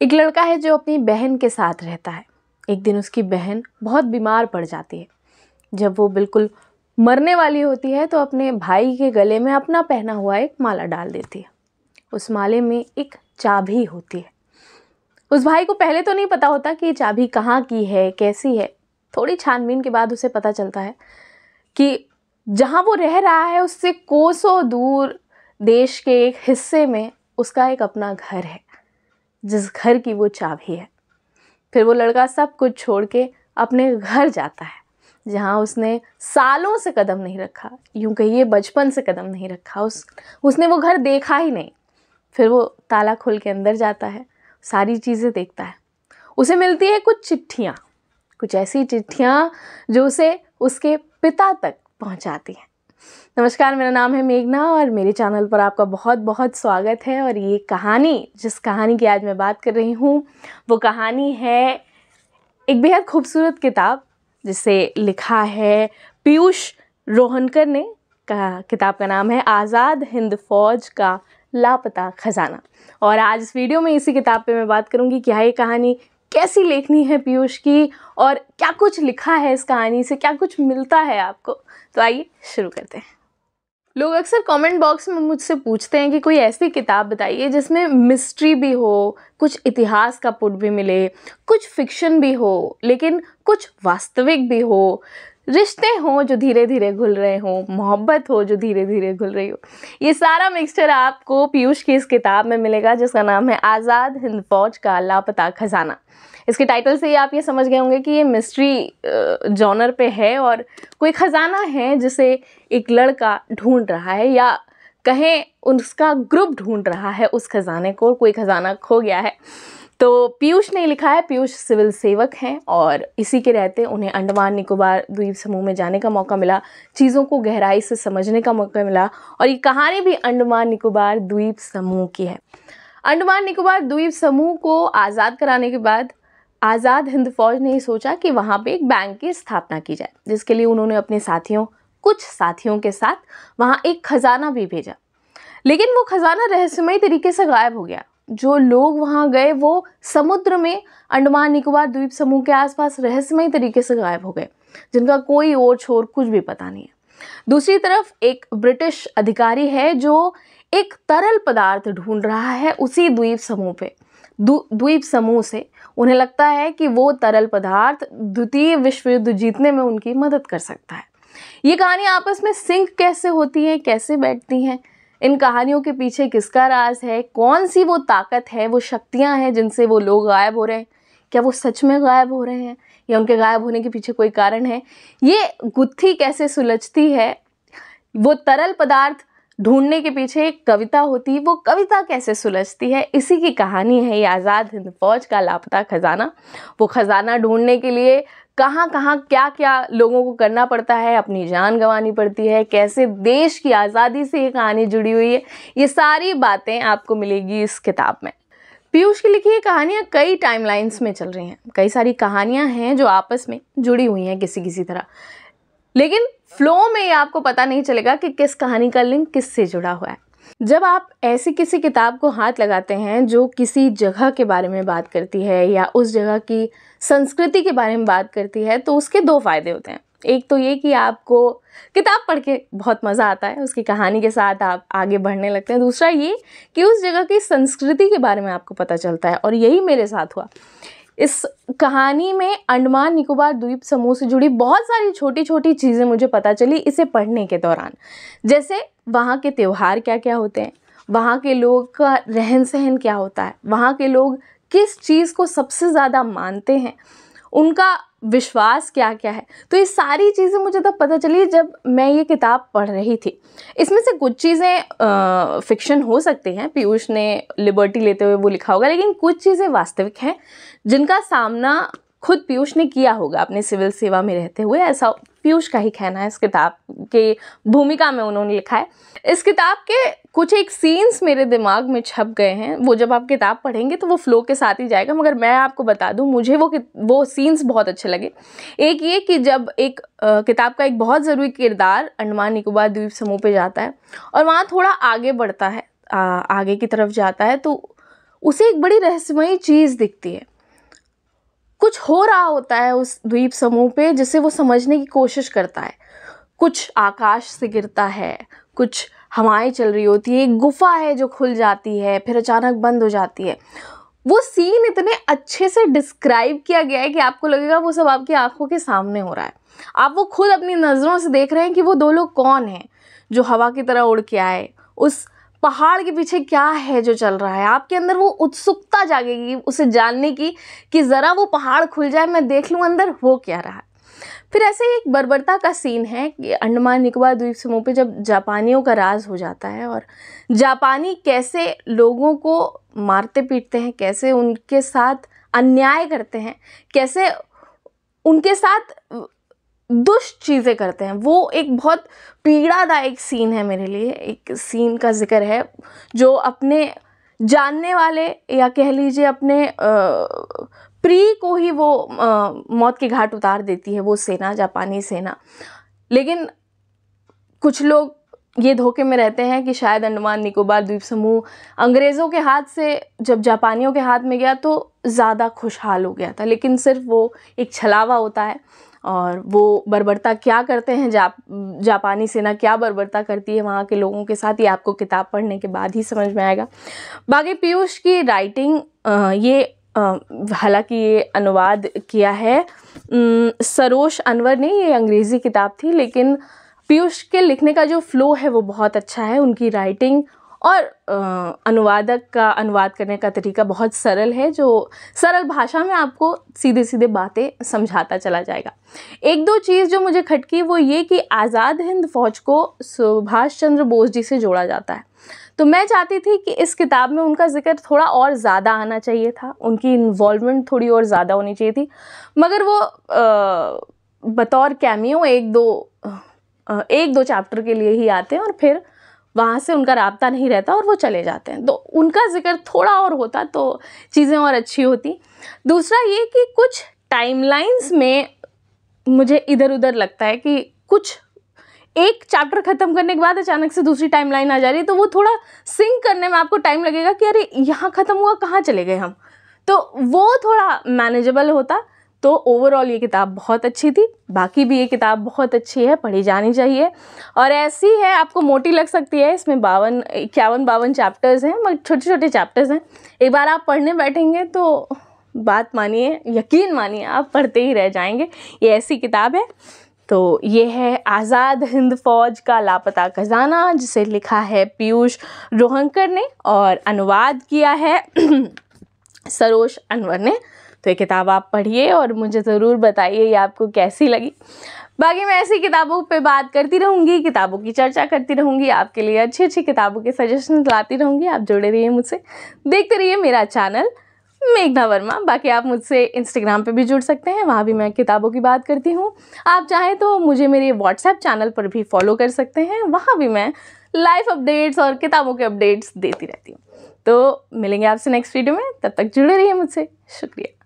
एक लड़का है जो अपनी बहन के साथ रहता है। एक दिन उसकी बहन बहुत बीमार पड़ जाती है। जब वो बिल्कुल मरने वाली होती है तो अपने भाई के गले में अपना पहना हुआ एक माला डाल देती है। उस माले में एक चाबी होती है। उस भाई को पहले तो नहीं पता होता कि ये चाबी कहाँ की है, कैसी है। थोड़ी छानबीन के बाद उसे पता चलता है कि जहाँ वो रह रहा है उससे कोसों दूर देश के एक हिस्से में उसका एक अपना घर है, जिस घर की वो चाबी है। फिर वो लड़का सब कुछ छोड़ के अपने घर जाता है, जहाँ उसने सालों से कदम नहीं रखा, यूँ कहिए बचपन से कदम नहीं रखा। उसने वो घर देखा ही नहीं। फिर वो ताला खोल के अंदर जाता है, सारी चीज़ें देखता है। उसे मिलती है कुछ चिट्ठियाँ, कुछ ऐसी चिट्ठियाँ जो उसे उसके पिता तक पहुँचाती हैं। नमस्कार, मेरा नाम है मेघना और मेरे चैनल पर आपका बहुत बहुत स्वागत है। और ये कहानी, जिस कहानी की आज मैं बात कर रही हूँ, वो कहानी है एक बेहद खूबसूरत किताब जिसे लिखा है पीयूष रोहनकर ने। किताब का नाम है आज़ाद हिंद फौज का लापता खजाना। और आज इस वीडियो में इसी किताब पे मैं बात करूँगी कि ये कहानी कैसी लेखनी है पीयूष की और क्या कुछ लिखा है इस कहानी से, क्या कुछ मिलता है आपको। तो आइए शुरू करते हैं। लोग अक्सर कमेंट बॉक्स में मुझसे पूछते हैं कि कोई ऐसी किताब बताइए जिसमें मिस्ट्री भी हो, कुछ इतिहास का पुट भी मिले, कुछ फिक्शन भी हो, लेकिन कुछ वास्तविक भी हो, रिश्ते हों जो धीरे धीरे घुल रहे हों, मोहब्बत हो जो धीरे धीरे घुल रही हो। ये सारा मिक्सचर आपको पीयूष की इस किताब में मिलेगा जिसका नाम है आज़ाद हिंद फौज का लापता खजाना। इसके टाइटल से ही आप ये समझ गए होंगे कि ये मिस्ट्री जॉनर पे है और कोई ख़जाना है जिसे एक लड़का ढूंढ रहा है, या कहें उसका ग्रुप ढूंढ रहा है उस खजाने को। कोई खजाना खो गया है। तो पीयूष ने लिखा है। पीयूष सिविल सेवक हैं और इसी के रहते उन्हें अंडमान निकोबार द्वीप समूह में जाने का मौका मिला, चीज़ों को गहराई से समझने का मौका मिला। और ये कहानी भी अंडमान निकोबार द्वीप समूह की है। अंडमान निकोबार द्वीप समूह को आज़ाद कराने के बाद आज़ाद हिंद फौज ने सोचा कि वहाँ पे एक बैंक की स्थापना की जाए, जिसके लिए उन्होंने अपने कुछ साथियों के साथ वहाँ एक खजाना भी भेजा। लेकिन वो खजाना रहस्यमय तरीके से गायब हो गया। जो लोग वहाँ गए वो समुद्र में अंडमान निकोबार द्वीप समूह के आसपास रहस्यमय तरीके से गायब हो गए, जिनका कोई ओर छोर कुछ भी पता नहीं है। दूसरी तरफ एक ब्रिटिश अधिकारी है जो एक तरल पदार्थ ढूंढ रहा है उसी द्वीप समूह से। उन्हें लगता है कि वो तरल पदार्थ द्वितीय विश्व युद्ध जीतने में उनकी मदद कर सकता है। ये कहानी आपस में सिंक कैसे होती है, कैसे बैठती हैं, इन कहानियों के पीछे किसका राज है, कौन सी वो ताकत है, वो शक्तियां हैं जिनसे वो लोग गायब हो रहे हैं, क्या वो सच में गायब हो रहे हैं या उनके गायब होने के पीछे कोई कारण है, ये गुत्थी कैसे सुलझती है, वो तरल पदार्थ ढूंढने के पीछे एक कविता होती, वो कविता कैसे सुलझती है, इसी की कहानी है ये आज़ाद हिंद फौज का लापता खजाना। वो खजाना ढूंढने के लिए कहाँ कहाँ क्या क्या लोगों को करना पड़ता है, अपनी जान गंवानी पड़ती है, कैसे देश की आज़ादी से ये कहानी जुड़ी हुई है, ये सारी बातें आपको मिलेगी इस किताब में। पीयूष की लिखी ये कहानियाँ कई टाइमलाइंस में चल रही हैं। कई सारी कहानियाँ हैं जो आपस में जुड़ी हुई हैं किसी तरह, लेकिन फ्लो में ये आपको पता नहीं चलेगा कि किस कहानी का लिंक किससे जुड़ा हुआ है। जब आप ऐसी किसी किताब को हाथ लगाते हैं जो किसी जगह के बारे में बात करती है या उस जगह की संस्कृति के बारे में बात करती है, तो उसके दो फायदे होते हैं। एक तो ये कि आपको किताब पढ़ के बहुत मज़ा आता है, उसकी कहानी के साथ आप आगे बढ़ने लगते हैं। दूसरा ये कि उस जगह की संस्कृति के बारे में आपको पता चलता है, और यही मेरे साथ हुआ। इस कहानी में अंडमान निकोबार द्वीप समूह से जुड़ी बहुत सारी छोटी छोटी चीज़ें मुझे पता चली इसे पढ़ने के दौरान। जैसे वहाँ के त्यौहार क्या क्या होते हैं, वहाँ के लोग का रहन सहन क्या होता है, वहाँ के लोग किस चीज़ को सबसे ज़्यादा मानते हैं, उनका विश्वास क्या क्या है। तो ये सारी चीज़ें मुझे तब पता चली जब मैं ये किताब पढ़ रही थी। इसमें से कुछ चीज़ें फिक्शन हो सकती हैं, पीयूष ने लिबर्टी लेते हुए वो लिखा होगा, लेकिन कुछ चीज़ें वास्तविक हैं जिनका सामना खुद पीयूष ने किया होगा अपने सिविल सेवा में रहते हुए। ऐसा पीयूष का ही कहना है। इस किताब के भूमिका में उन्होंने लिखा है। इस किताब के कुछ एक सीन्स मेरे दिमाग में छप गए हैं, वो जब आप किताब पढ़ेंगे तो वो फ्लो के साथ ही जाएगा, मगर मैं आपको बता दूं मुझे वो सीन्स बहुत अच्छे लगे। एक ये कि जब एक किताब का एक बहुत ज़रूरी किरदार अंडमान निकोबार द्वीप समूह पे जाता है और वहाँ थोड़ा आगे बढ़ता है, आगे की तरफ जाता है, तो उसे एक बड़ी रहस्यमयी चीज़ दिखती है। कुछ हो रहा होता है उस द्वीप समूह पे जिसे वो समझने की कोशिश करता है। कुछ आकाश से गिरता है, कुछ हवाएं चल रही होती है, एक गुफा है जो खुल जाती है फिर अचानक बंद हो जाती है। वो सीन इतने अच्छे से डिस्क्राइब किया गया है कि आपको लगेगा वो सब आपकी आंखों के सामने हो रहा है। आप वो खुद अपनी नज़रों से देख रहे हैं कि वो दो लोग कौन हैं जो हवा की तरह उड़ के आए, उस पहाड़ के पीछे क्या है जो चल रहा है। आपके अंदर वो उत्सुकता जागेगी उसे जानने की कि ज़रा वो पहाड़ खुल जाए, मैं देख लूँ अंदर हो क्या रहा है। फिर ऐसे ही एक बर्बरता का सीन है कि अंडमान निकोबार द्वीप समूह पे जब जापानियों का राज हो जाता है और जापानी कैसे लोगों को मारते पीटते हैं, कैसे उनके साथ अन्याय करते हैं, कैसे उनके साथ दुष्ट चीज़ें करते हैं। वो एक बहुत पीड़ादायक सीन है मेरे लिए। एक सीन का जिक्र है जो अपने जानने वाले या कह लीजिए अपने प्रिय को ही वो मौत के घाट उतार देती है, वो सेना, जापानी सेना। लेकिन कुछ लोग ये धोखे में रहते हैं कि शायद अंडमान निकोबार द्वीप समूह अंग्रेज़ों के हाथ से जब जापानियों के हाथ में गया तो ज़्यादा खुशहाल हो गया था, लेकिन सिर्फ वो एक छलावा होता है। और वो बर्बरता क्या करते हैं, जापानी सेना क्या बर्बरता करती है वहाँ के लोगों के साथ, ये आपको किताब पढ़ने के बाद ही समझ में आएगा। बाकी पीयूष की राइटिंग, ये हालांकि ये अनुवाद किया है सरोश अनवर ने, ये अंग्रेज़ी किताब थी, लेकिन पीयूष के लिखने का जो फ़्लो है वो बहुत अच्छा है। उनकी राइटिंग और अनुवादक का अनुवाद करने का तरीका बहुत सरल है, जो सरल भाषा में आपको सीधे सीधे बातें समझाता चला जाएगा। एक दो चीज़ जो मुझे खटकी वो ये कि आज़ाद हिंद फ़ौज को सुभाष चंद्र बोस जी से जोड़ा जाता है, तो मैं चाहती थी कि इस किताब में उनका जिक्र थोड़ा और ज़्यादा आना चाहिए था, उनकी इन्वॉल्वमेंट थोड़ी और ज़्यादा होनी चाहिए थी, मगर वो बतौर कैमियो एक दो चैप्टर के लिए ही आते हैं और फिर वहाँ से उनका राब्ता नहीं रहता और वो चले जाते हैं। तो उनका जिक्र थोड़ा और होता तो चीज़ें और अच्छी होती। दूसरा ये कि कुछ टाइमलाइंस में मुझे इधर उधर लगता है कि कुछ एक चैप्टर ख़त्म करने के बाद अचानक से दूसरी टाइमलाइन आ जा रही है, तो वो थोड़ा सिंक करने में आपको टाइम लगेगा कि अरे यहाँ ख़त्म हुआ, कहाँ चले गए हम, तो वो थोड़ा मैनेजेबल होता। तो ओवरऑल ये किताब बहुत अच्छी थी। बाकी भी ये किताब बहुत अच्छी है, पढ़ी जानी चाहिए और ऐसी है, आपको मोटी लग सकती है। इसमें 51 चैप्टर्स हैं, मगर छोटे छोटे चैप्टर्स हैं। एक बार आप पढ़ने बैठेंगे तो बात मानिए, यकीन मानिए, आप पढ़ते ही रह जाएंगे। ये ऐसी किताब है। तो ये है आज़ाद हिंद फ़ौज का लापता खजाना, जिसे लिखा है पीयूष रोहंकर ने और अनुवाद किया है सरोश अनवर ने। तो ये किताब आप पढ़िए और मुझे ज़रूर बताइए ये आपको कैसी लगी। बाकी मैं ऐसी किताबों पे बात करती रहूँगी, किताबों की चर्चा करती रहूँगी, आपके लिए अच्छी अच्छी किताबों के सजेशन लाती रहूँगी। आप जुड़े रहिए मुझसे, देखते रहिए मेरा चैनल मेघना वर्मा। बाकी आप मुझसे इंस्टाग्राम पे भी जुड़ सकते हैं, वहाँ भी मैं किताबों की बात करती हूँ। आप चाहें तो मुझे मेरे व्हाट्सएप चैनल पर भी फॉलो कर सकते हैं, वहाँ भी मैं लाइव अपडेट्स और किताबों के अपडेट्स देती रहती हूँ। तो मिलेंगे आपसे नेक्स्ट वीडियो में, तब तक जुड़े रहिए मुझसे। शुक्रिया।